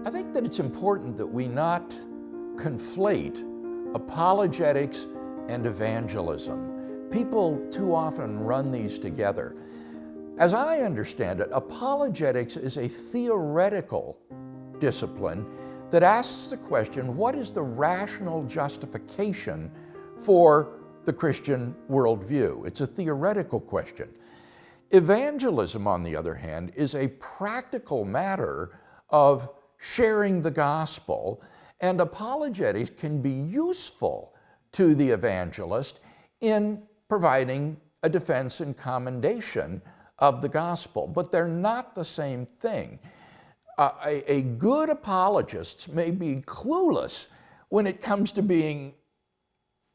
I think that it's important that we not conflate apologetics and evangelism. People too often run these together. As I understand it, apologetics is a theoretical discipline that asks the question, what is the rational justification for the Christian worldview? It's a theoretical question. Evangelism, on the other hand, is a practical matter of sharing the gospel, and apologetics can be useful to the evangelist in providing a defense and commendation of the gospel, but they're not the same thing. A good apologist may be clueless when it comes to being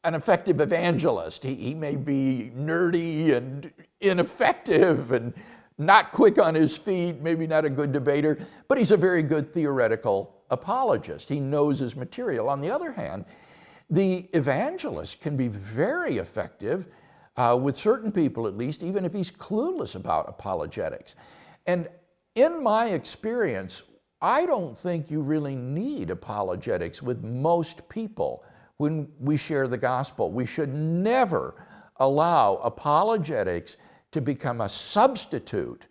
an effective evangelist. He may be nerdy and ineffective and not quick on his feet, maybe not a good debater, but he's a very good theoretical apologist. He knows his material. On the other hand, the evangelist can be very effective with certain people, at least, even if he's clueless about apologetics. And in my experience, I don't think you really need apologetics with most people when we share the gospel. We should never allow apologetics to become a substitute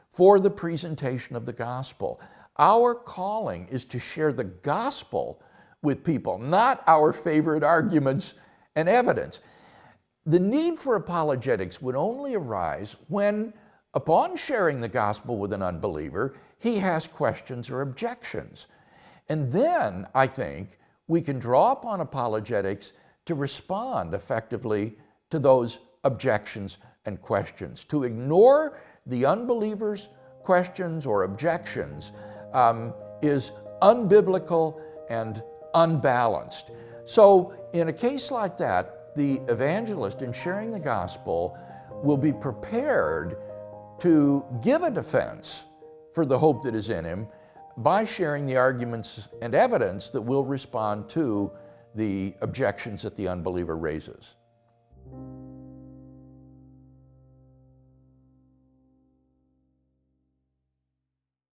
for the presentation of the gospel. Our calling is to share the gospel with people, not our favorite arguments and evidence. The need for apologetics would only arise when, upon sharing the gospel with an unbeliever, he has questions or objections. And then, I think, we can draw upon apologetics to respond effectively to those objections and questions. To ignore the unbeliever's questions or objections is unbiblical and unbalanced. So in a case like that, the evangelist, in sharing the gospel, will be prepared to give a defense for the hope that is in him by sharing the arguments and evidence that will respond to the objections that the unbeliever raises.